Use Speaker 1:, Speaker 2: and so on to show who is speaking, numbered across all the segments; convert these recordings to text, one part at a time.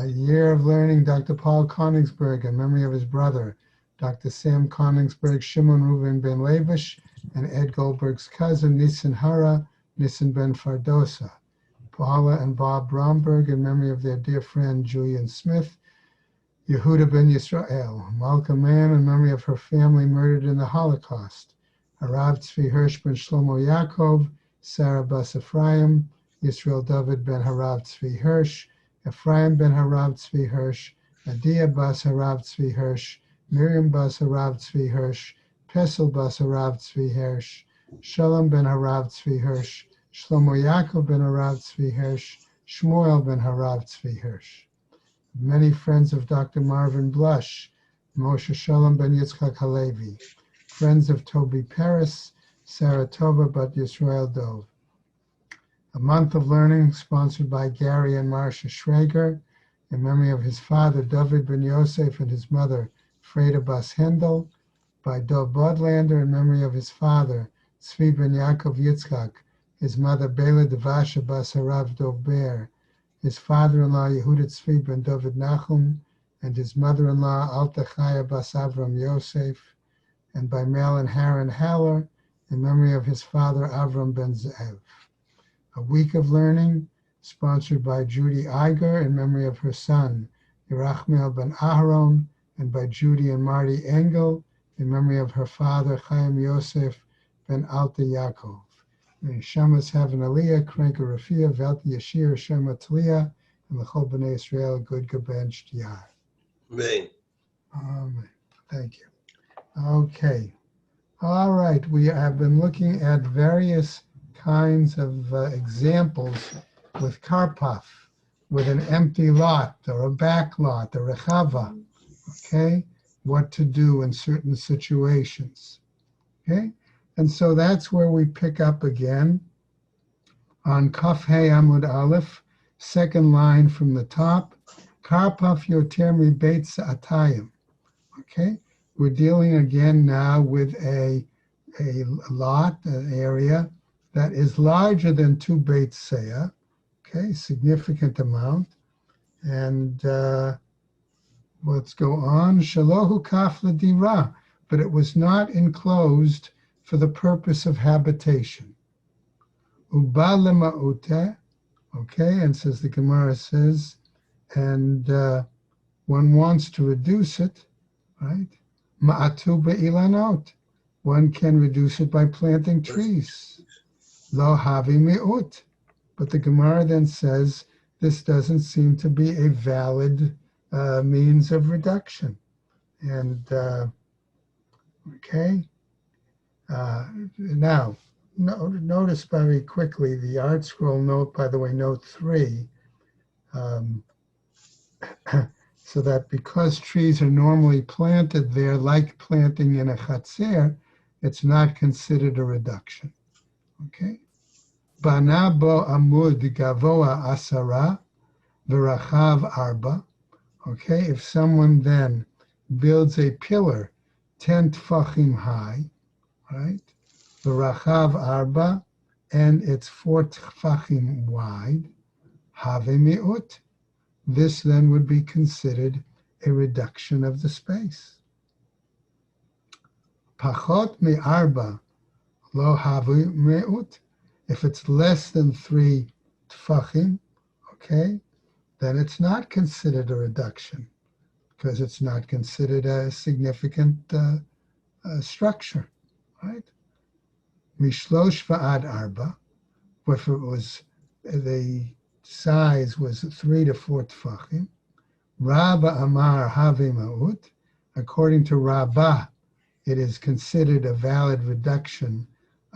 Speaker 1: Year of Learning, Dr. Paul Koenigsberg, in memory of his brother, Dr. Sam Koenigsberg, Shimon Reuven ben Levish, and Ed Goldberg's cousin, Nissen Hara, Nissen ben Fardosa. Paula and Bob Bromberg, in memory of their dear friend, Julian Smith, Yehuda ben Yisrael. Malka Mann, in memory of her family murdered in the Holocaust. Harav Tzvi Hirsch ben Shlomo Yaakov, Sarah bas Ephraim, Yisrael David ben Harav Tzvi Hirsch, Ephraim ben Harav Tzvi Hirsch, Adia bas Harav Tzvi Hirsch, Miriam bas Harav Tzvi Hirsch, Pesel bas Harav Tzvi Hirsch, Shalom ben Harav Tzvi Hirsch, Shlomo Yaakov ben Harav Tzvi Hirsch, Shmuel ben Harav Tzvi Hirsch. Many friends of Dr. Marvin Blush, Moshe Shalom ben Yitzchak Halevi, friends of Toby Paris, Sarah Tova bat Yisrael Dov. A month of learning sponsored by Gary and Marcia Schrager in memory of his father, David ben Yosef, and his mother, Freda bas Hendel, by Dov Bodlander in memory of his father, Tzvi ben Yaakov Yitzchak, his mother, Bela Devasha bas Harav Dov Ber, his father-in-law, Yehuda Tzvi ben David Nachum, and his mother-in-law, Alta Chaya bas Avram Yosef, and by Malin Haran Haller in memory of his father, Avram ben Ze'ev. A week of learning sponsored by Judy Iger in memory of her son, Yerachmiel ben Aharon, and by Judy and Marty Engel in memory of her father, Chaim Yosef ben Alta Yaakov. May Shamas have an Aliyah, Krenka Rafia, Velti Yashir, Shema Tliya, and L'chol B'nai Israel, Good Gaben Shtiyah.
Speaker 2: Amen.
Speaker 1: Amen. Thank you. Okay. All right. We have been looking at various kinds of examples with karpaf, with an empty lot or a back lot or a chava. Okay. What to do in certain situations. Okay. And so that's where we pick up again on Kaf Hey Amud Aleph, second line from the top. Karpaf yoter mi beit atayim. Okay, we're dealing again now with a lot, an area that is larger than 2 beit seah. Okay, significant amount. And let's go on. Shalohu kaf l'dira, but it was not enclosed for the purpose of habitation. Uba lema'ute, okay, and says the Gemara says, and one wants to reduce it, right? Ma'atu be'ilanot, one can reduce it by planting trees. Lo havi mi'ut, but the Gemara then says this doesn't seem to be a valid means of reduction. And okay. Now, notice very quickly the art scroll note, by the way, note 3, so that because trees are normally planted there, like planting in a chatzer, it's not considered a reduction. Okay? Bana bo amud gavoa asara v'rachav arba. Okay, if someone then builds a pillar 10 tfachim high, right? The Rachav Arba, and it's 4 tfachim wide, have mi'ut. This then would be considered a reduction of the space. Pachot mi arba lo havu mi'ut. If it's less than 3 tfachim, okay, then it's not considered a reduction because it's not considered a significant structure. Right? Mishlosh va'ad arba, if it was, the size was 3 to 4 tfachim. Rabba amar have ma'ut. According to Rabbah, it is considered a valid reduction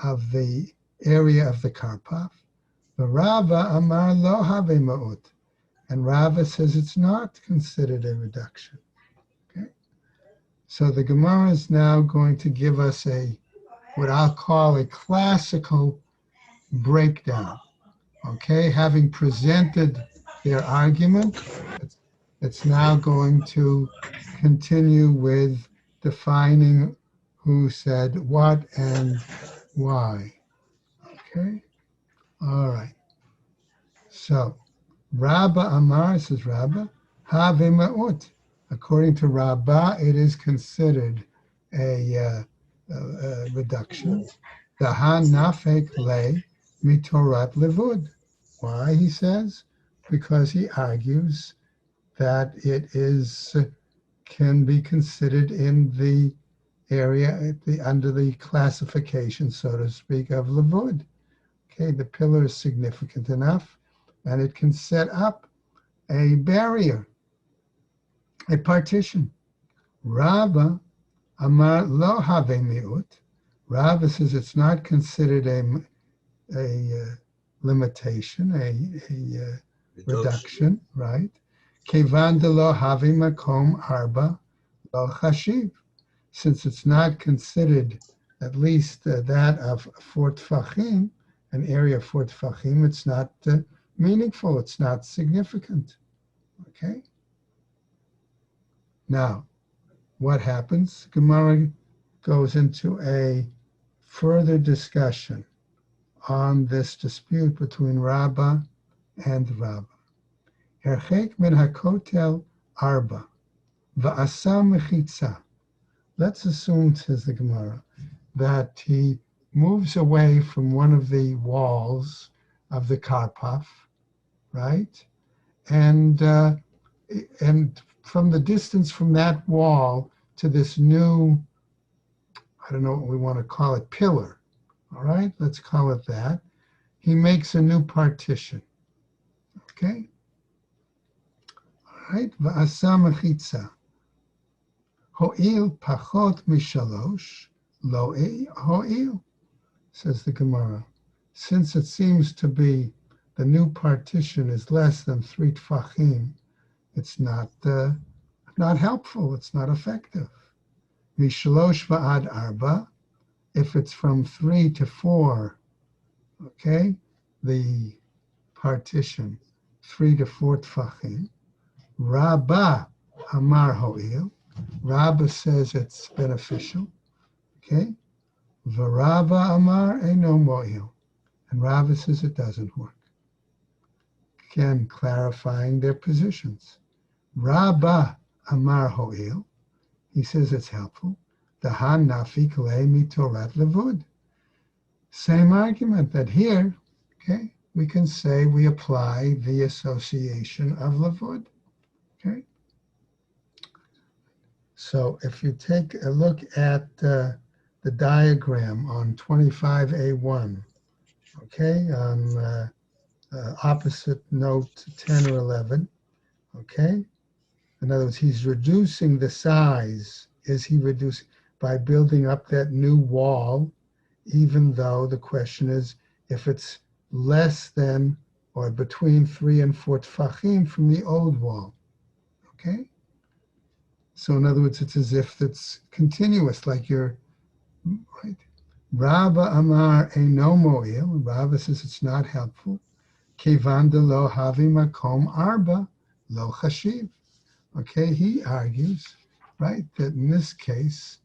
Speaker 1: of the area of the karpaf. But Rabba amar lo have ma'ut. And Rava says it's not considered a reduction. Okay? So the Gemara is now going to give us what I'll call a classical breakdown. Okay, having presented their argument, it's now going to continue with defining who said what and why. Okay, all right. So Rabba Amar, says Rabba, have ma'ut. According to Rabba, it is considered a reduction. Dahan nafek le mitorat levud. Why, he says? Because he argues that it is can be considered in the area, under the classification, so to speak, of levud. Okay, the pillar is significant enough, and it can set up a barrier, a partition. Rava Amar lo have miut. Rava says it's not considered a limitation, a reduction, right? Kevan de lo have makom arba lo chashiv. Since it's not considered, at least that of 4 tfachim, an area of 4 tfachim, it's not meaningful, it's not significant. Okay? Now, what happens? Gemara goes into a further discussion on this dispute between Rabbah and Rabbah. Herchek min hakotel arba, va'asa mechitza. Let's assume, says the Gemara, that he moves away from one of the walls of the karpaf, right? And from the distance from that wall to this new, I don't know what we want to call it, pillar, all right? Let's call it that. He makes a new partition, okay? All right, va'asa mechitza. Ho'il pachot mishalosh, lo ho'il, says the Gemara. Since it seems to be the new partition is less than 3 tfachim, it's not helpful, it's not effective. Mishalosh va'ad arba, if it's from 3 to 4, okay, the partition, 3 to 4 tfachim. Rabba amar ho'il, Rabba says it's beneficial, okay? Varava amar eino mo'il, and Rabba says it doesn't work. Again, clarifying their positions. Rabba amar ho'il, he says it's helpful. Dahan nafik le mitorat levud. Same argument that here, okay, we can say we apply the association of levud, okay? So if you take a look at the diagram on 25A1, okay, on opposite note 10 or 11, okay? In other words, he's reducing the size. Is he reducing by building up that new wall, even though the question is if it's less than or between 3 and 4 tfachim from the old wall, okay? So in other words, it's as if it's continuous, like you're, right? Rabba Amar Eino Mo'il, Rabba says it's not helpful. Kevan de lo havi makom arba lo chashiv. Okay, he argues, right, that in this case,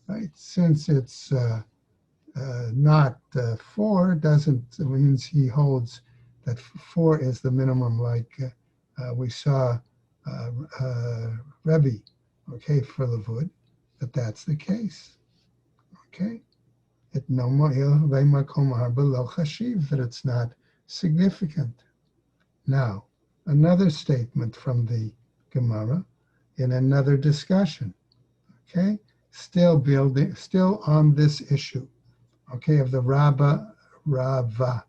Speaker 1: right, since it's not 4, doesn't, means he holds that 4 is the minimum, like we saw Rebbe, okay, for Levud, that's the case, okay? It no mo'il ve'makom arba lo chashiv, that it's not significant. Now, another statement from the Gemara in another discussion, okay? Still on this issue, okay, of the Rava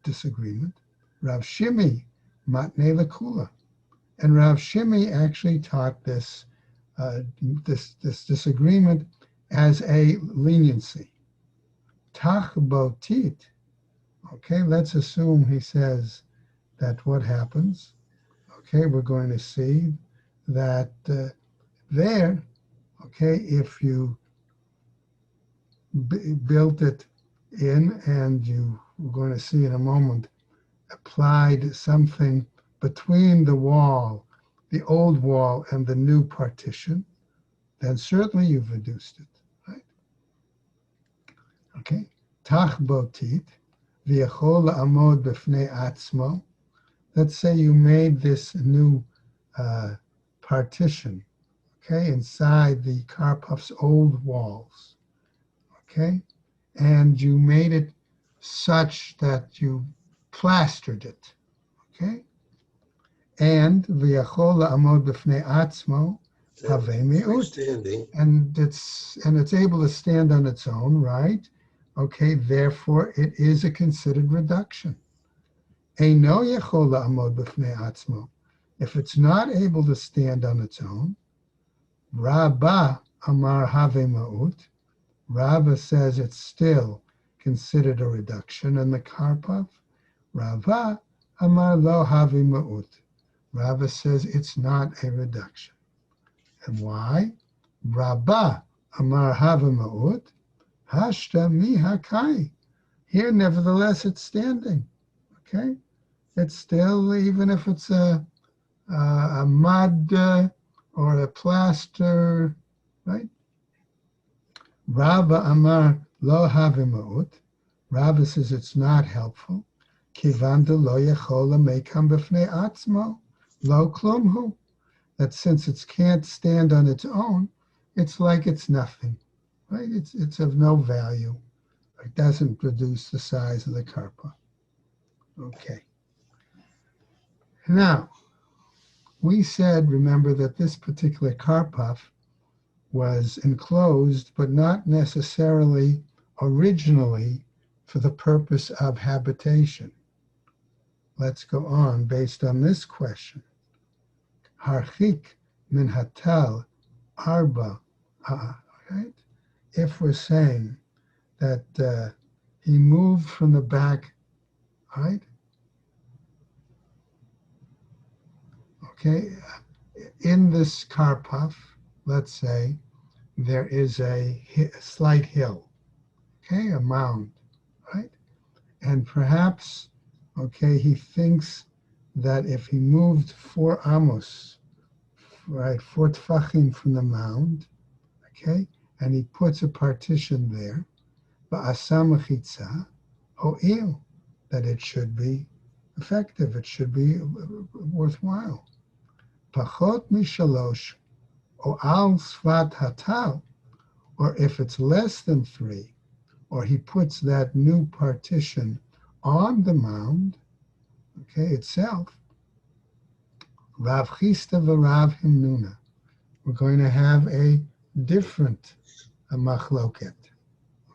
Speaker 1: disagreement. Rav Shimi matne lekula. And Rav Shimi actually taught this disagreement as a leniency. Tach botit. Okay, let's assume he says that what happens. Okay, we're going to see that there, okay, if you built it in, and we're going to see in a moment, applied something between the wall, the old wall, and the new partition, then certainly you've reduced it, right? Okay. Tach botit, v'yachol la'amod b'fnei atzmo, let's say you made this new partition, okay, inside the Karpov's old walls, okay, and you made it such that you plastered it, okay, and v'yachol la'amod b'fnei atzmo havei mi'ut,
Speaker 2: Freestanding.
Speaker 1: and it's able to stand on its own, right? Okay, therefore it is a considered reduction. Eino yachol la'amod b'fnei atzmo. If it's not able to stand on its own, Rabba amar have ma'ut. Rava says it's still considered a reduction, and the Karpov, Rava amar lo have ma'ut. Rava says it's not a reduction. And why? Rabba amar have ma'ut, hashta mi hakai. Here, nevertheless, it's standing. Okay, it's still, even if it's a mud or a plaster, right? Rabba amar lo have ma'ut. Rabba says it's not helpful. Kivanda lo yachol meikam b'fnei atzmo lo klumhu. That since it can't stand on its own, it's like it's nothing, right? It's of no value. It doesn't produce the size of the karpa. Okay. Now, we said, remember, that this particular karpaf was enclosed, but not necessarily originally for the purpose of habitation. Let's go on based on this question. Harchik min hatal arba, right? If we're saying that he moved from the back, right? Okay, in this karpaf, let's say, there is a slight hill, okay, a mound, right? And perhaps, okay, he thinks that if he moved 4 amos, right, 4 tfachim from the mound, okay, and he puts a partition there, ba'asa mechitza, ho'il, that it should be effective, it should be worthwhile. Pachot mishalosh, or al svat hatal, or if it's less than 3, or he puts that new partition on the mound, okay, itself, Rav Chisda v'Rav Himnuna. We're going to have a different machloket,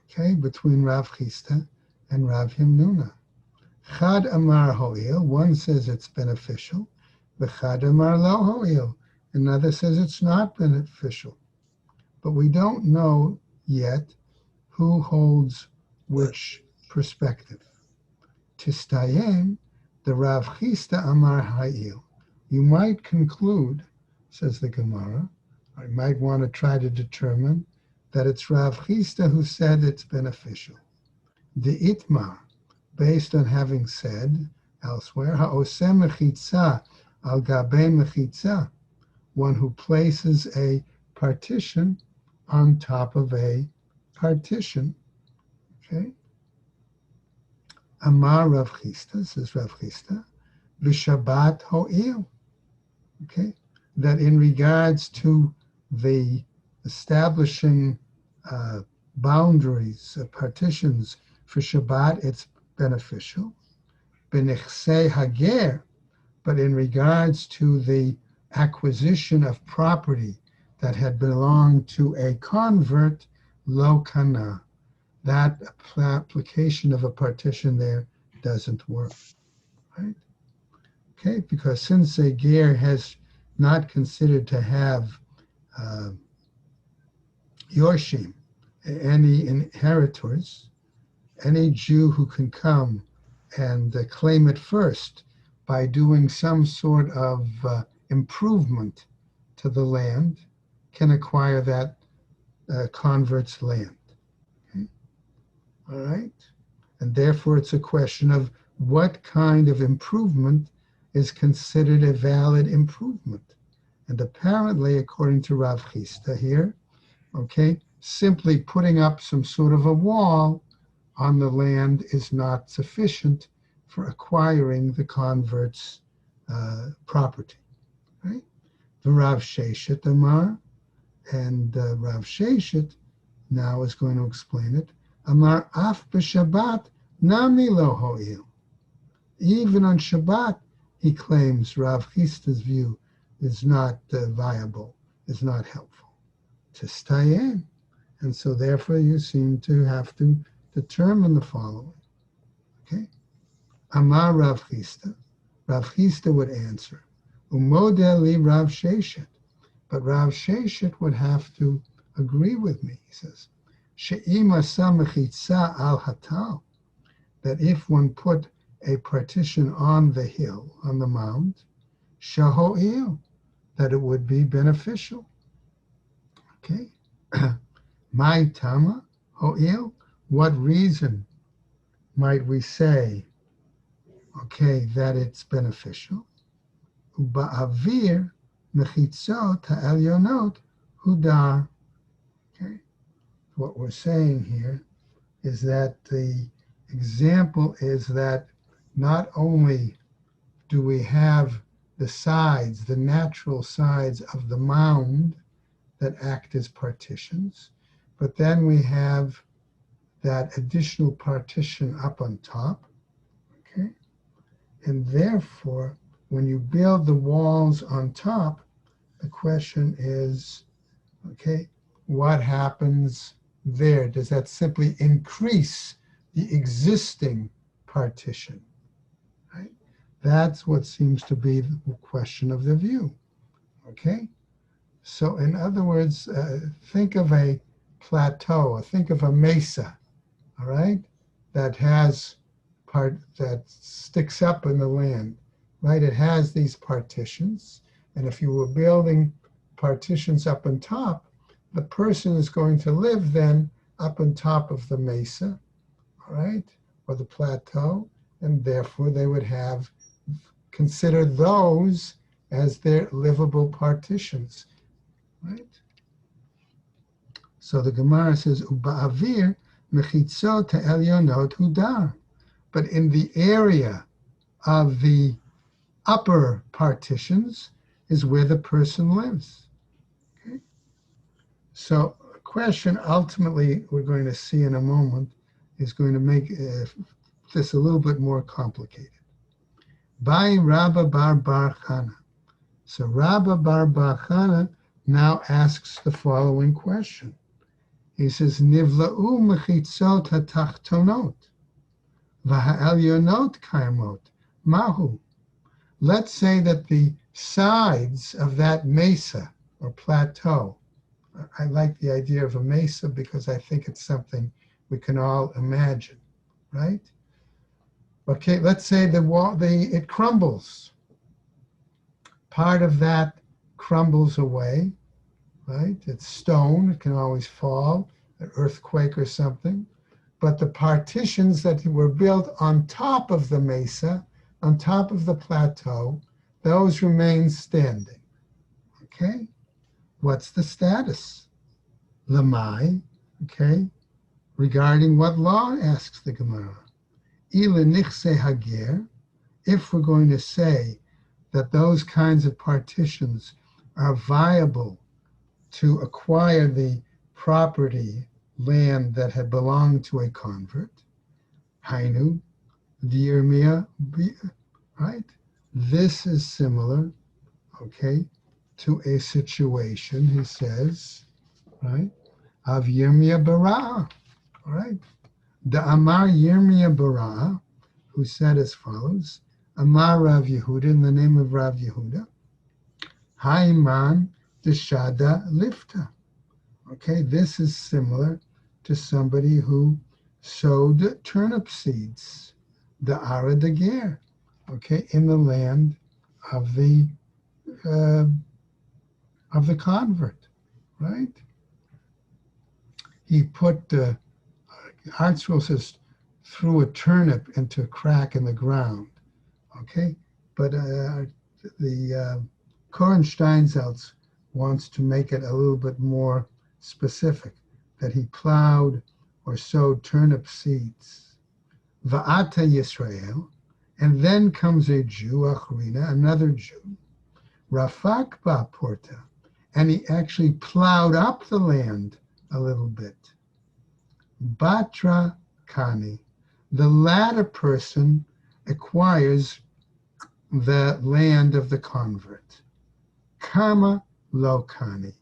Speaker 1: okay, between Rav Chisda and Rav Himnuna. Chad amar ho'il, one says it's beneficial, v'chad amar lo ho'il, another says it's not beneficial. But we don't know yet who holds which perspective. Tistayem, the Rav Chisda amar ha'il. You might conclude, says the Gemara, or you might want to try to determine that it's Rav Chisda who said it's beneficial. The Itmar, based on having said elsewhere, ha'oseh mechitza al gabei mechitza, one who places a partition on top of a partition, okay? Amar Rav Chisda, says Rav Chisda, v'shabbat ho'il, okay? That in regards to the establishing boundaries, partitions for Shabbat, it's beneficial. B'nechsei hager, but in regards to the acquisition of property that had belonged to a convert, lo kana, that application of a partition there doesn't work, right? Okay, because since a ger has not considered to have yorshim, any inheritors, any Jew who can come and claim it first by doing some sort of improvement to the land can acquire that convert's land. Okay? All right? And therefore it's a question of what kind of improvement is considered a valid improvement. And apparently, according to Rav Chisda here, okay, simply putting up some sort of a wall on the land is not sufficient for acquiring the convert's property, right? The Rav Sheshet Amar, and Rav Sheshet now is going to explain it. Amar af b'Shabbat nami lo ho'il. Even on Shabbat, he claims Rav Chista's view is not viable, is not helpful. Testayen. And so therefore you seem to have to determine the following. Okay? Amar Rav Chista. Rav Chista would answer, Umodeh li Rav Sheshet. But Rav Sheshet would have to agree with me, he says, She'im asa mechitza al hatal, that if one put a partition on the hill, on the mound, shaho'il, that it would be beneficial. Okay? My tama ho'il, what reason might we say, okay, that it's beneficial? Ba'avir mechitzot ha'elyonot hudar. Okay? What we're saying here is that the example is that not only do we have the sides, the natural sides of the mound that act as partitions, but then we have that additional partition up on top, okay? And therefore, when you build the walls on top, the question is, okay, what happens there? Does that simply increase the existing partition? Right? That's what seems to be the question of the view, okay? So in other words, think of a plateau, or think of a mesa, all right, that has that sticks up in the land, right? It has these partitions, and if you were building partitions up on top, the person is going to live then up on top of the mesa, all right, or the plateau, and therefore they would consider those as their livable partitions, right? So the Gemara says, Uba'avir mechitzot ha'elyonot hudar. But in the area of the upper partitions is where the person lives. Okay? So a question ultimately we're going to see in a moment is going to make this a little bit more complicated. By Rabba bar Chana. So Rabba bar Chana now asks the following question. He says, Nivla'u mechitzot hatachtonot, v'ha'elyonot kaimot, mahu. Let's say that the sides of that mesa or plateau, I like the idea of a mesa because I think it's something we can all imagine, right? Okay, let's say it crumbles. Part of that crumbles away, right? It's stone, it can always fall, an earthquake or something. But the partitions that were built on top of the mesa, on top of the plateau, those remain standing. Okay? What's the status? Lamai, okay? Regarding what law, asks the Gemara. Ila nichse hager, if we're going to say that those kinds of partitions are viable to acquire the property, land that had belonged to a convert, Hainu, Dirmia, right? This is similar, okay, to a situation, he says, right, of Yirmiyah Barah, all right? The Amar Yirmiyah Barah, who said as follows, Amar Rav Yehuda, in the name of Rav Yehuda, Haiman Deshada Lifta. Okay, this is similar to somebody who sowed turnip seeds, the Ara de Ger, okay, in the land of the convert, right? He put Hartzell says threw a turnip into a crack in the ground, okay, but the Koren Steinsaltz wants to make it a little bit more specific, that he plowed or sowed turnip seeds. Va'ata Yisrael, And then comes a Jew, Achrina, another Jew, Rafak ba porta, and he actually plowed up the land a little bit. Batra kani, the latter person acquires the land of the convert. Kama lo kani,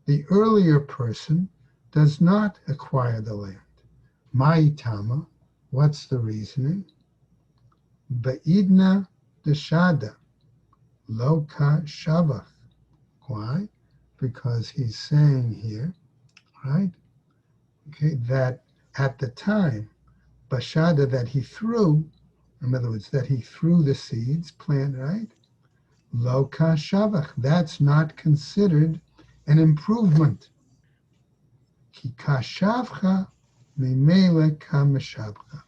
Speaker 1: the earlier person does not acquire the land. Ma'itama, what's the reasoning? Ba'idna deshada, loka shavach. Why? Because he's saying here, right? Okay, that at the time, bashada, that he threw, in other words, that he threw the seeds, plant, right? Loka shavach, that's not considered an improvement. Ki kashavcha mimele kameshavcha.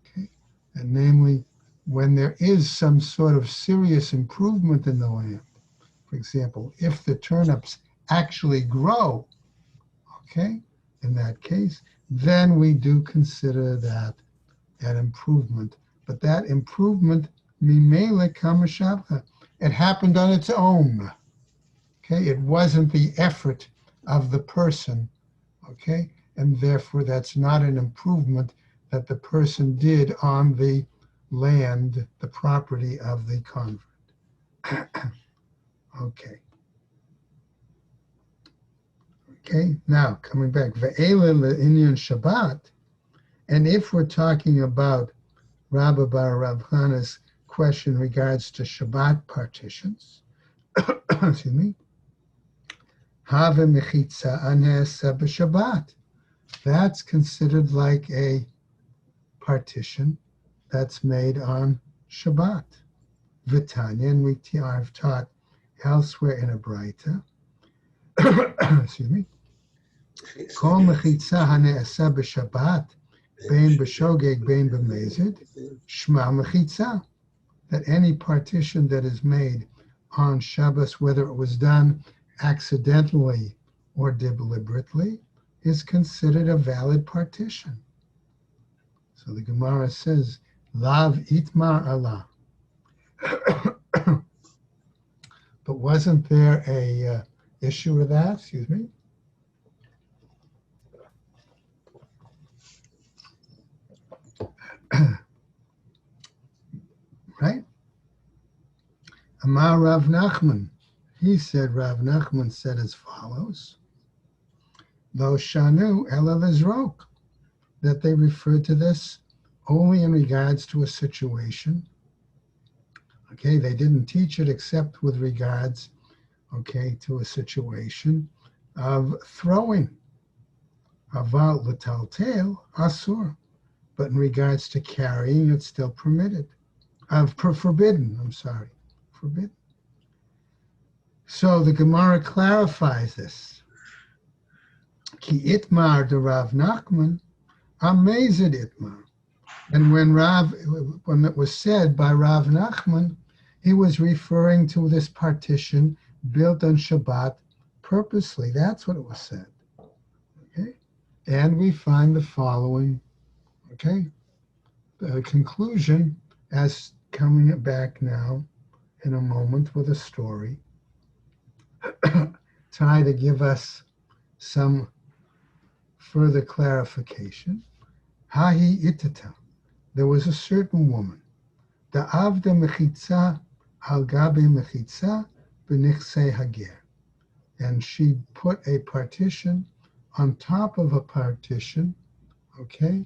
Speaker 1: Okay, and namely, when there is some sort of serious improvement in the land, for example, if the turnips actually grow, okay, in that case, then we do consider that an improvement. But that improvement, mimele kamashavcha, it happened on its own. Okay, it wasn't the effort of the person. Okay, and therefore that's not an improvement that the person did on the land, the property of the convert. Okay. Okay, now coming back, Ve'ele le'inyan Shabbat, and if we're talking about Rabbi Bar Rav Chana's question in regards to Shabbat partitions, excuse me, Have mechitza anesa b'Shabbat. That's considered like a partition that's made on Shabbat. Vitanya, and I've taught elsewhere in a Braita, excuse me, Kol mechitza hane'asa b'Shabbat, bein b'shogeg, bein b'mezid, shma mechitza, that any partition that is made on Shabbos, whether it was done accidentally or deliberately, is considered a valid partition. So the Gemara says, Lav itmar Allah. But wasn't there a issue with that? Excuse me. Right? Amar Rav Nachman. He said, Rav Nachman said as follows, Lo shanu ela lizrok, that they refer to this only in regards to a situation. Okay, they didn't teach it except with regards, okay, to a situation of throwing. Aval l'taltel asur, but in regards to carrying, it's still permitted. Forbidden, forbidden. So the Gemara clarifies this. Ki itmar de Rav Nachman, amazed itmar. And when it was said by Rav Nachman, he was referring to this partition built on Shabbat purposely. That's what it was said. Okay, and we find the following. Okay, the conclusion, as coming back now in a moment with a story, try to give us some further clarification. Hahi itata, there was a certain woman, the avda mechitza al gabe mechitza b'nichsei hager, and she put a partition on top of a partition, okay,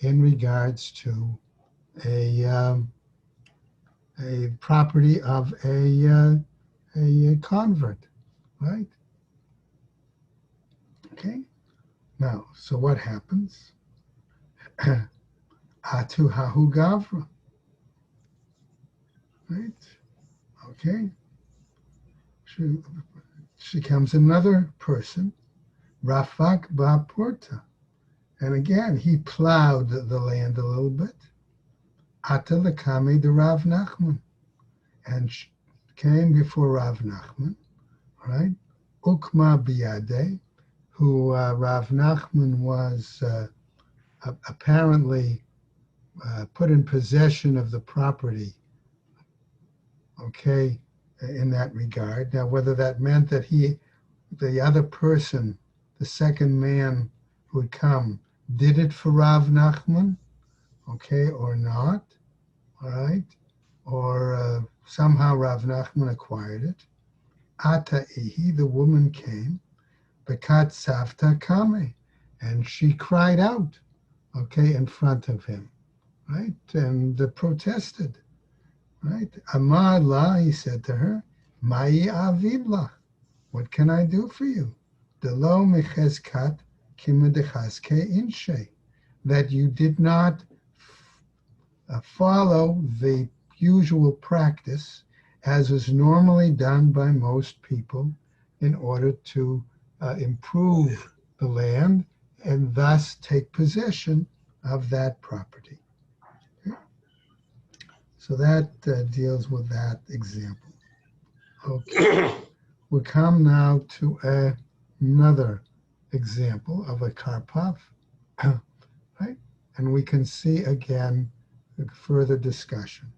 Speaker 1: in regards to a property of a convert, right? Okay. Now, so what happens? Atu hahu gavra, right? Okay. She comes another person, Rafak ba porta, and again he plowed the land a little bit. Ata lekame de Rav Nachman, and came before Rav Nachman, right? Ukma biyade, who Rav Nachman was apparently put in possession of the property, okay, in that regard. Now, whether that meant that the other person, the second man who had come, did it for Rav Nachman, okay, or not, all right, or somehow Rav Nachman acquired it. Ata ihi, the woman came, bekat savta kame, and she cried out, okay, in front of him, right, and protested, right. Amar la, he said to her, Mai avid la, what can I do for you? Delo mecheskat kimedechaske inshe, that you did not follow the usual practice as is normally done by most people in order to improve the land and thus take possession of that property. Okay? So that deals with that example. Okay, we come now to another example of a karpov, right? And we can see again further discussion.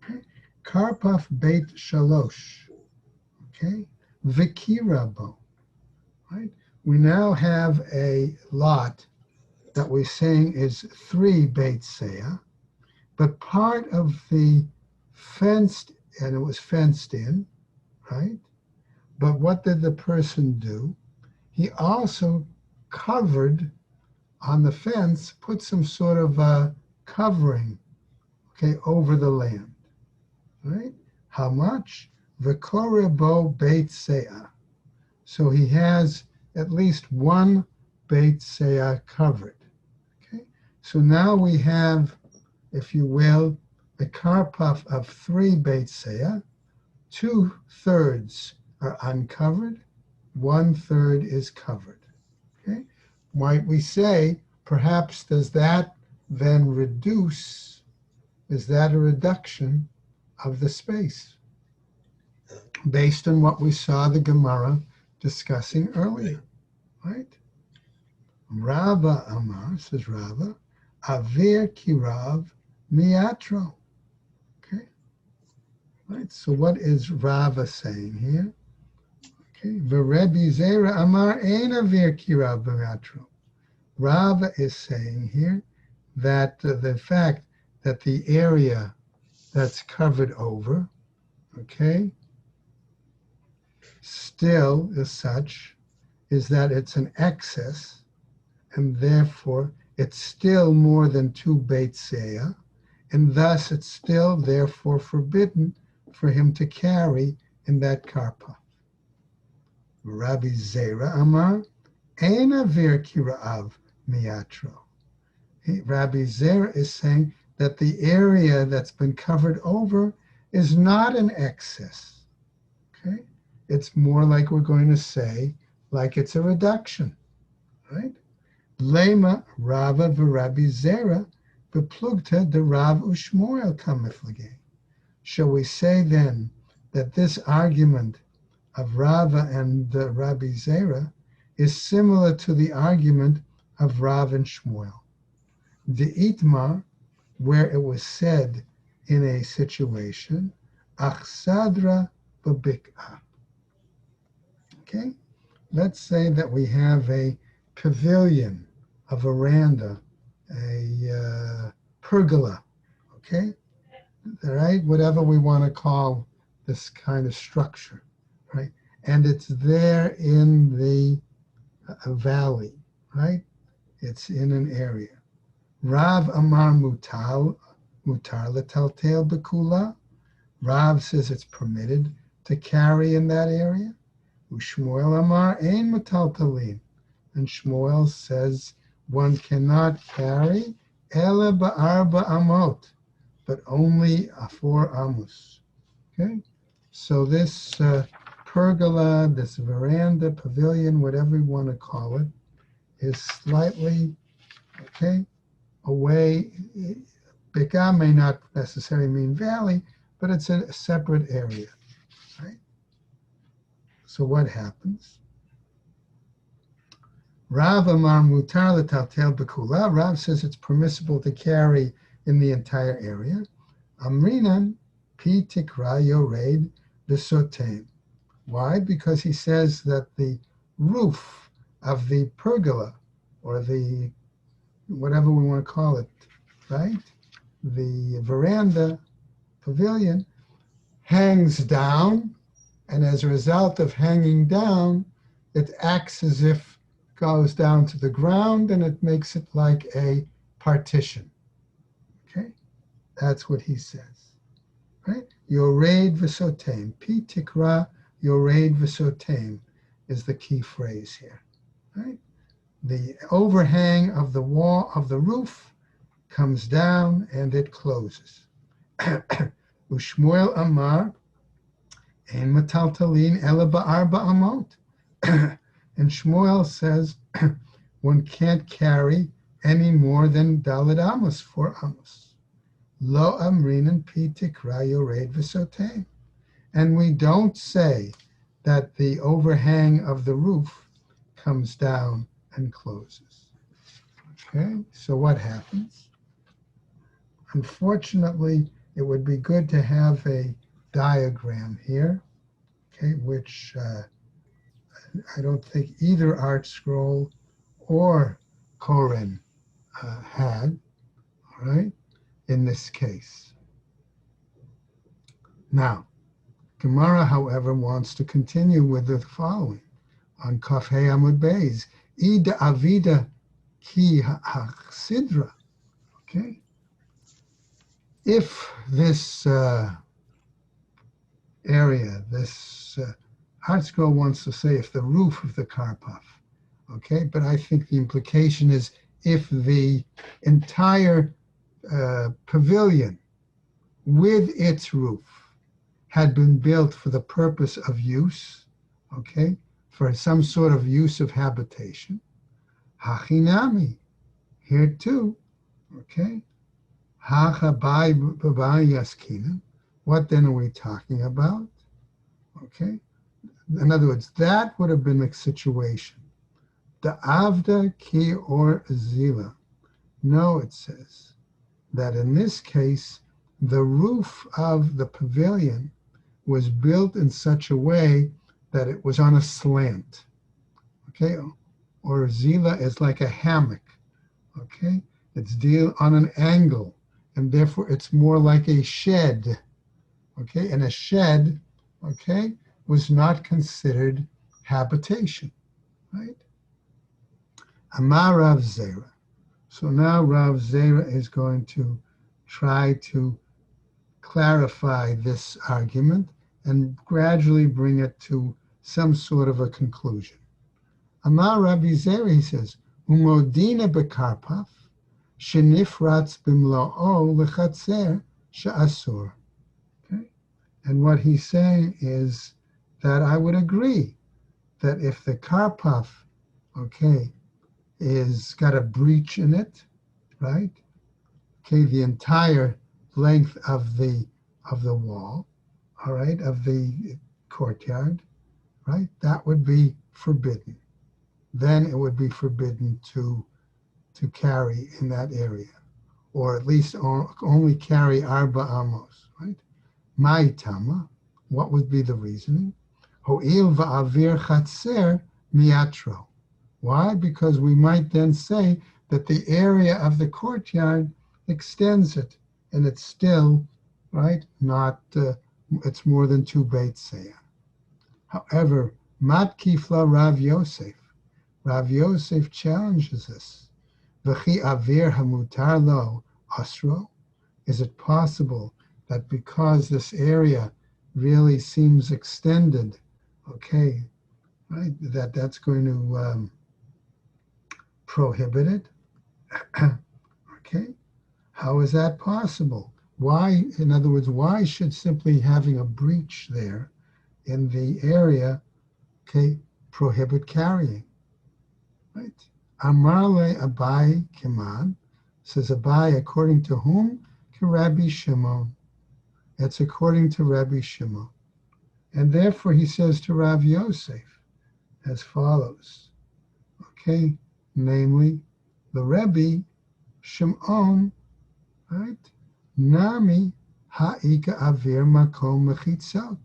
Speaker 1: Okay? Karpov Beit Shalosh, okay? Vikirabo, right? We now have a lot that we're saying is 3 Beit Seah, but part of the fenced, and it was fenced in, right? But what did the person do? He also covered on the fence, put some sort of a covering, okay, over the land, right? How much? V'korebo Beit Seah. So he has at least 1 Beit Seah covered, okay? So now we have, if you will, a karpaf of 3 Beit Seah. 2/3 are uncovered, 1/3 is covered. Okay? Might we say, perhaps does that then reduce, is that a reduction of the space? Based on what we saw the Gemara discussing earlier, right? Rava Amar, says Rava, Avir Kirav Miatro. Okay? Right, so what is Rava saying here? Okay, V'Rebbi Zera Amar Ein Avir Kirav Miatro. Rava is saying here that the fact that the area that's covered over, okay, still is such, is that it's an excess, and therefore it's still more than 2 Beit Seah, and thus it's still therefore forbidden for him to carry in that karpa. Rabbi Zera Amar, Ein Avir Kira'av Miatro. Rabbi Zera is saying that the area that's been covered over is not an excess. Okay? It's more like we're going to say, like it's a reduction, right? Lema Rava v'Rabbi Zera beplugta de Rav Ushmuel kamiflage. Shall we say then that this argument of Rava and Rabbi Zera is similar to the argument of Rav and Shmuel? The Itmar, where it was said in a situation, Achsadra babik'ah. Okay? Let's say that we have a pavilion, a veranda, a pergola, okay? All right? Whatever we want to call this kind of structure, right? And it's there in the valley, right? It's in an area. Rav Amar mutar letaltel bekula. Rav says it's permitted to carry in that area. Ushmuel Amar ein metaltalin. And Shmuel says one cannot carry ele ba'arba amot, but only 4 amos. Okay? So this pergola, this veranda, pavilion, whatever you want to call it, is slightly, okay, away. Beka may not necessarily mean valley, but it's a separate area, right? So what happens? Rav Amar mutar letaltel bekula. Rav says it's permissible to carry in the entire area. Amrinan pi tikra yored v'sotem. Why? Because he says that the roof of the pergola, or the whatever we want to call it, right? The veranda, pavilion, hangs down, and as a result of hanging down, it acts as if it goes down to the ground, and it makes it like a partition. Okay? That's what he says. Right? Yored v'sotem. Pi tikra yored v'sotem is the key phrase here. Right? The overhang of the wall of the roof comes down and it closes. Ushmuel Amar and Mataltalin Ela ba'arba amot. And Shmuel says one can't carry any more than Daled Amos, 4 Amos. Lo amrinan pi tikra yored v'sotem. And we don't say that the overhang of the roof comes down and closes. Okay, so what happens? Unfortunately, it would be good to have a diagram here, okay, which I don't think either Art Scroll or Koren had, all right, in this case. Now, Gemara, however, wants to continue with the following on Kaf Hei Amud Beis. Ida avida ki ha'chsidra. Okay. If this area, this Art Scroll wants to say if the roof of the karpaf, okay, but I think the implication is if the entire pavilion with its roof had been built for the purpose of use, okay, for some sort of use of habitation, hachinami, here too, okay, hachabai b'bai yaskinan. What then are we talking about? Okay, in other words, that would have been the situation. The avda ki or zila. No, it says that in this case, the roof of the pavilion was built in such a way that it was on a slant. Okay, or zila is like a hammock. Okay, it's on an angle, and therefore it's more like a shed. Okay, and a shed, okay, was not considered habitation, right? Amar Rav Zera. So now Rav Zera is going to try to clarify this argument and gradually bring it to some sort of a conclusion. Amar Rabbi Zera, he says, Umodina bekarpaf shenifratz bimlo'o lechatzer she'asur. And what he's saying is that I would agree that if the karpaf, okay, is got a breach in it, right? Okay, the entire length of the wall, all right, of the courtyard, right? That would be forbidden. Then it would be forbidden to carry in that area, or at least only carry arba amos, right? Ma'itama, what would be the reasoning? Ho'il va'avir chatzer miatro. Why? Because we might then say that the area of the courtyard extends it, and it's still, right, not, it's more than 2 beit seah. However, mat kifla Rav Yosef. Rav Yosef challenges this. V'chi avir hamutar lo asro. Is it possible that because this area really seems extended, okay, right, that's going to prohibit it? Okay, how is that possible? Why, in other words, why should simply having a breach there in the area, okay, prohibit carrying? Right? Amarle Abai Kiman, says Abai, according to whom? To Rabbi Shimon. It's according to Rabbi Shimon. And therefore he says to Rav Yosef as follows. Okay, namely, the Rebbe Shimon right? Nami ha'ika avir makom mechitzot.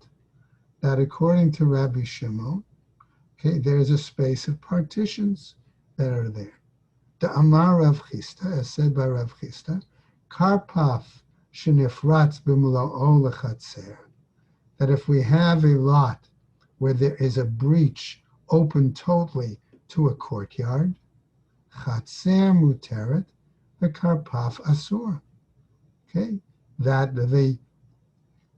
Speaker 1: That according to Rabbi Shimon, okay, there's a space of partitions that are there. The Amar Rav Chisda, as said by Rav Chisda, Karpaf shenifratz b'mula'o lechatzer, that if we have a lot where there is a breach open totally to a courtyard, chatzer muteret, the karpaf asur, okay, that the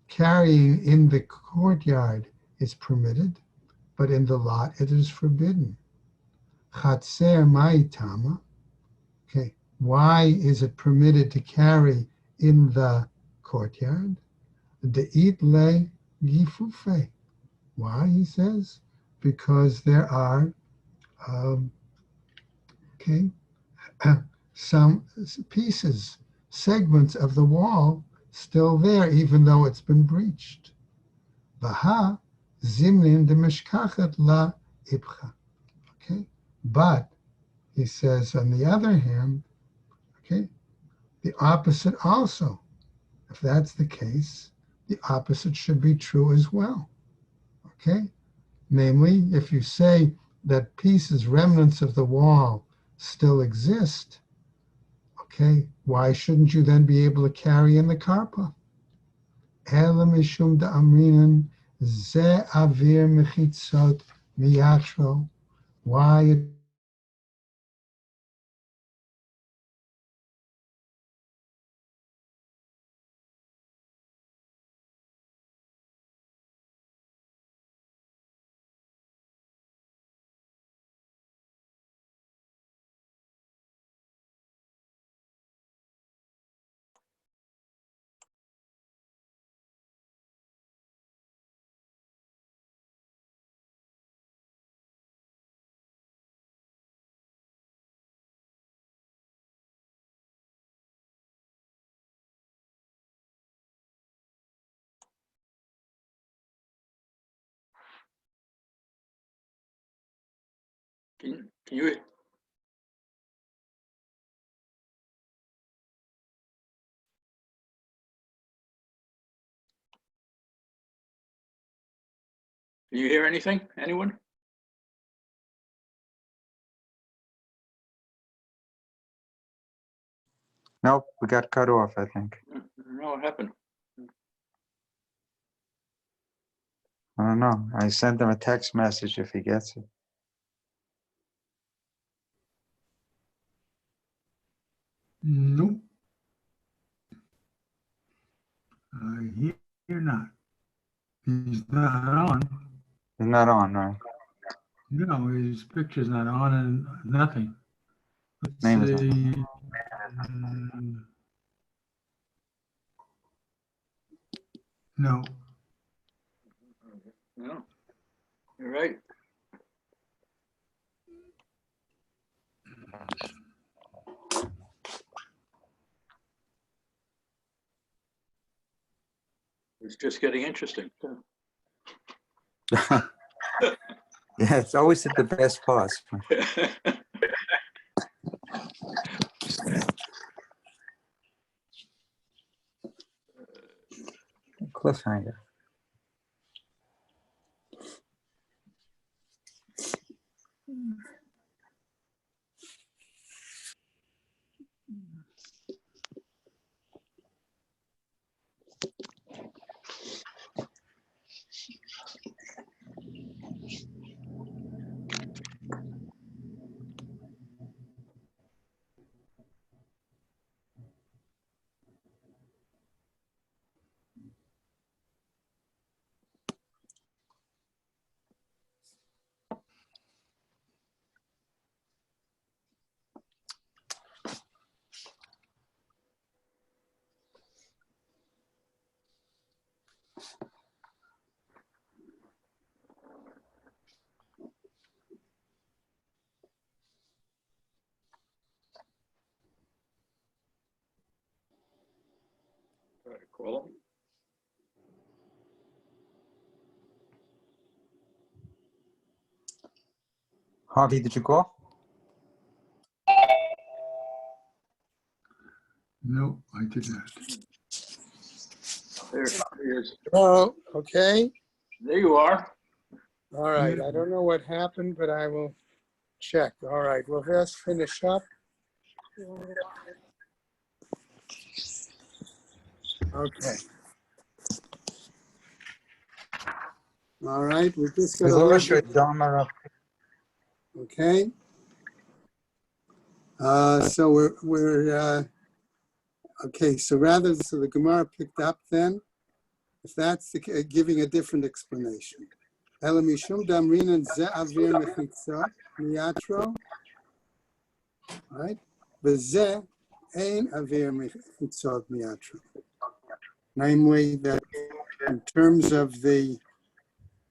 Speaker 1: carrying in the courtyard is permitted, but in the lot it is forbidden. Chatzer ma'itama, okay, why is it permitted to carry in the courtyard? De'it le gifufe. Why, he says? Because there are, okay, some pieces, segments of the wall still there, even though it's been breached. Vaha zimnin de mishkachet la ipcha. Okay, but he says, on the other hand, okay, the opposite also. If that's the case, the opposite should be true as well. Okay, namely, if you say that pieces, remnants of the wall still exist, okay, why shouldn't you then be able to carry in the karpa? Ela mishum da'amrinan ze avir mechitzot miyatro. Why
Speaker 2: Can you hear anything? Anyone?
Speaker 3: Nope, we got cut off, I think.
Speaker 2: I don't know what happened.
Speaker 3: I don't know. I sent him a text message if he gets it.
Speaker 4: Nope. I hear not. He's not on.
Speaker 3: He's not on, right?
Speaker 4: No, his picture's not on and nothing. Let's
Speaker 3: Name is on.
Speaker 4: see. No.
Speaker 2: No, you're right. It's just getting interesting.
Speaker 3: Yeah, it's always at the best parts. Cliffhanger.
Speaker 2: Try to call him.
Speaker 3: Harvey, did you call?
Speaker 4: No, I did not.
Speaker 2: There he is.
Speaker 1: Oh, okay.
Speaker 2: There you are.
Speaker 1: All right. I don't know what happened, but I will check. All right. Well, let's finish up. Okay. All right. We're just going to look. Okay. So we're okay. So the Gemara picked up then, if that's giving a different explanation. Elamishum damrinan ze avir mechitza miyatro. Right. V'ze ein avir mechitzot miyatro. Namely, that in terms of the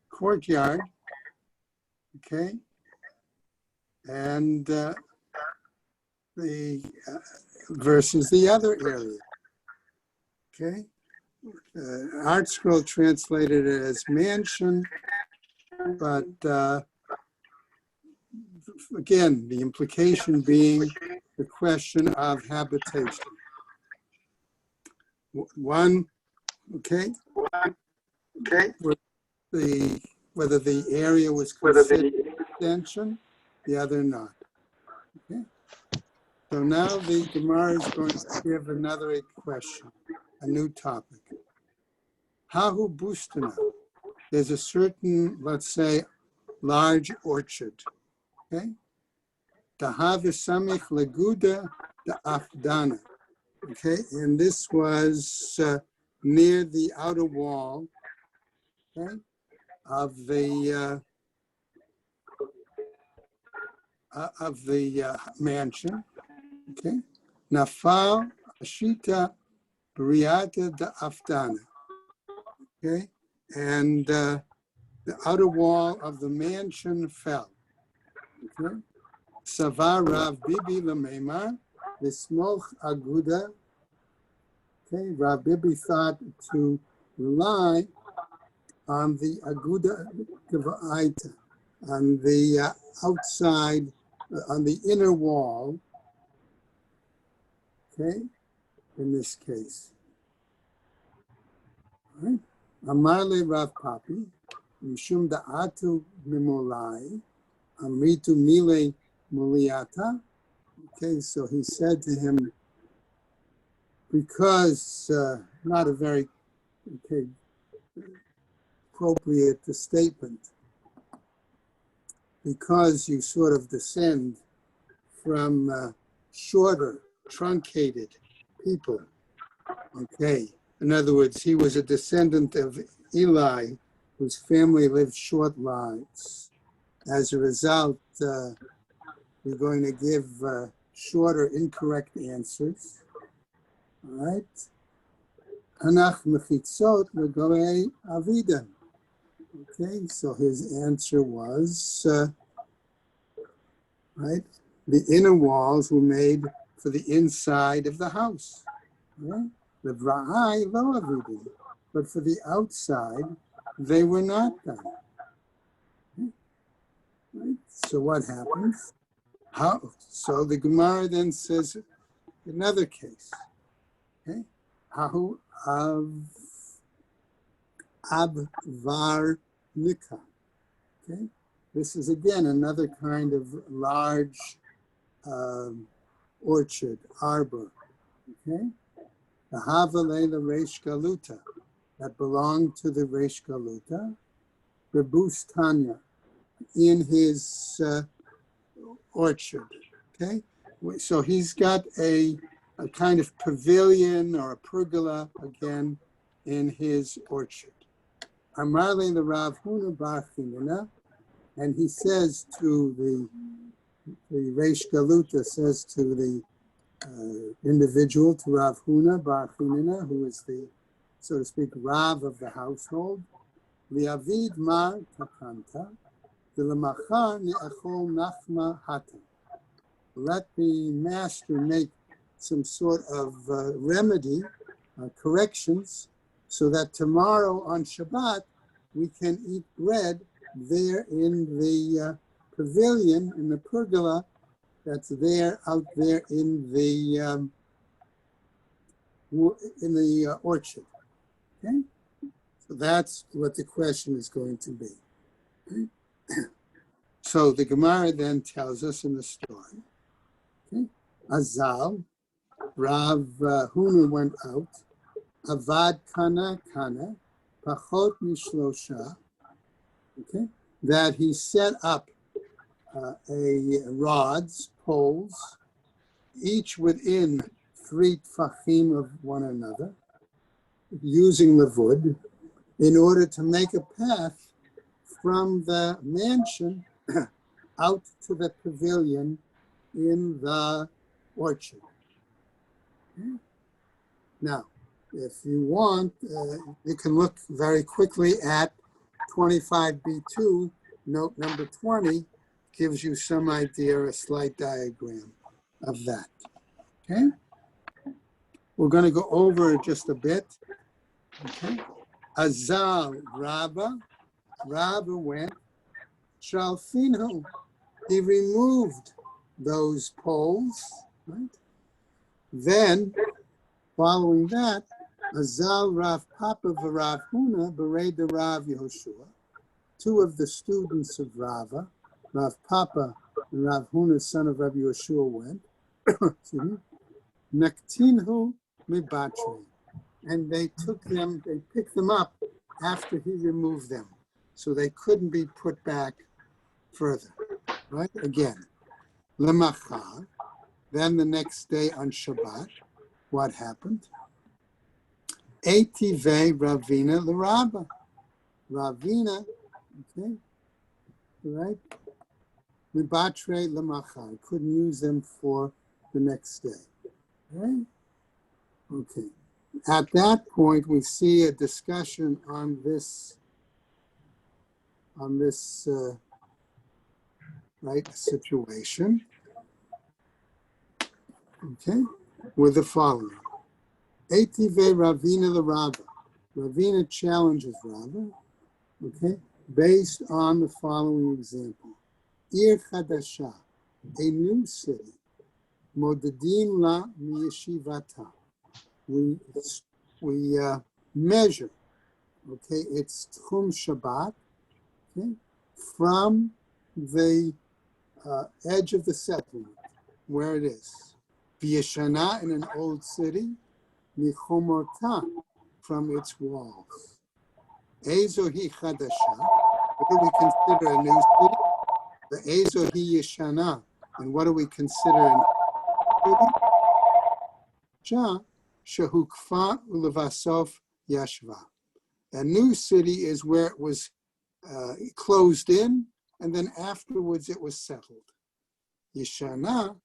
Speaker 1: courtyard, okay, and the versus the other area, okay. Art Scroll translated it as mansion, but again, the implication being the question of habitation. One, okay, whether the area was considered extension, the other not. Okay. So now the Gemara is going to give another question, a new topic. Hahu bustana. There's a certain, let's say, large orchard. Okay. Tahav samich leguda the afdana. Okay, and this was near the outer wall, okay, of the mansion. Okay, nafal ashita briata da afdana. Okay, and the outer wall of the mansion fell. Okay, savar Rav Bibi lememar v'smoch aguda. Okay, Rav Bibi thought to rely on the aguda geva'ita, on the outside, on the inner wall. Okay, in this case. All right. Amarle Rav Papi, Mishum da'atu mimolai, Amritu mile muliata. Okay, so he said to him, because not a very appropriate statement, because you sort of descend from shorter, truncated people. Okay, in other words, he was a descendant of Eli, whose family lived short lives. As a result, we're going to give shorter, incorrect answers. All right. Hanach mechitzot legorei avida. Okay, so his answer was, right, the inner walls were made for the inside of the house. Right? Levra'ai lo avida. But for the outside, they were not done. Right? So what happens? So the Gemara then says another case. Okay, Hahu of Abvar Nika. Okay, this is again another kind of large orchard, arbor. Okay, the Havalela Reish Galuta that belonged to the Reish Galuta, Rebus Tanya, in his orchard. Okay, so he's got a kind of pavilion or a pergola again in his orchard. Amarle the Rav Huna bar Chinina, and he says to the Reish Galuta says to the individual, to Rav Huna bar Chinina, who is the, so to speak, Rav of the household, Liavid mar takanta, v'lemachar ne'achol nachma hata. Let the master make some sort of remedy, corrections, so that tomorrow on Shabbat we can eat bread there in the pavilion, in the pergola that's there, out there in the
Speaker 5: in the orchard. Okay, so that's what the question is going to be. Okay? So the Gemara then tells us in the story. Okay, Azal, Rav Huna went out. Avad kana, pachot mishlosha. Okay, that he set up rods, poles, each within 3 tfachim of one another, using the wood, in order to make a path from the mansion out to the pavilion in the orchard. Okay. Now, if you want, you can look very quickly at 25b2, note number 20, gives you some idea, a slight diagram of that. Okay? We're going to go over it just a bit. Okay? Azal Rabba went, Shalfinu, he removed those poles, right? Then, following that, Azal Rav Papa v'Rav Huna b'rei de Rav Yehoshua, 2 of the students of Rava, Rav Papa and Rav Huna, son of Rav Yehoshua, went. Naktinhu mibatre, and they picked them up after he removed them, so they couldn't be put back further. Right? Again, lemachar. Then the next day on Shabbat, what happened? Eitive Ravina l'Rabba. Ravina, okay, right? Mibatre lemachar. Couldn't use them for the next day. Right? Okay. At that point, we see a discussion on this right situation. Okay, with the following. Eitive Ravina l'Rabba. Ravina challenges Rabba, okay, based on the following example. Ir Chadasha, a new city, Modedim la miyeshivata. We measure, okay, it's Tchum Shabbat, okay, from the edge of the settlement, where it is. V'yeshana, in an old city, Michomorta, from its walls. Ezohi Chadasha, what do we consider a new city? The Ezohi Yeshana, and what do we consider an old city? Shah, Shehukfa Ulevasof Yashva. A new city is where it was closed in, and then afterwards it was settled. Yeshana,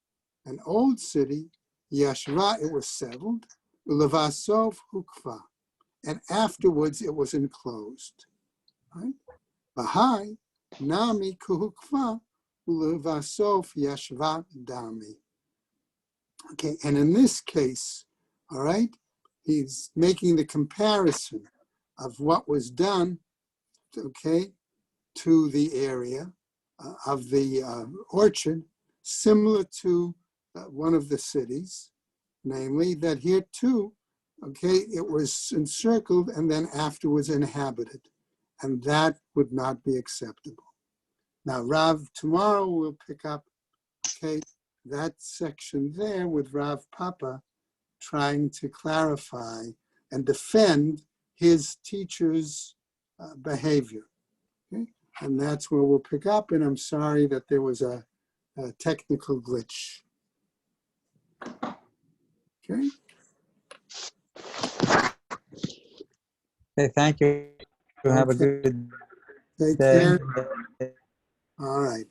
Speaker 5: an old city, Yashva, it was settled, Ulevasov Hukva, and afterwards it was enclosed. Right? Bahai, Nami Kuhukva, Ulevasov Yashva Dami. Okay, and in this case, all right, he's making the comparison of what was done, okay, to the area of the orchard, similar to one of the cities, namely that here too, okay, it was encircled and then afterwards inhabited, and that would not be acceptable. Now, Rav, tomorrow we'll pick up, okay, that section there with Rav Papa trying to clarify and defend his teacher's behavior. Okay? And that's where we'll pick up, and I'm sorry that there was a technical glitch. Okay?
Speaker 3: Okay, thank you. Have a
Speaker 5: Okay.
Speaker 3: good
Speaker 5: Take
Speaker 3: day.
Speaker 5: care. All right.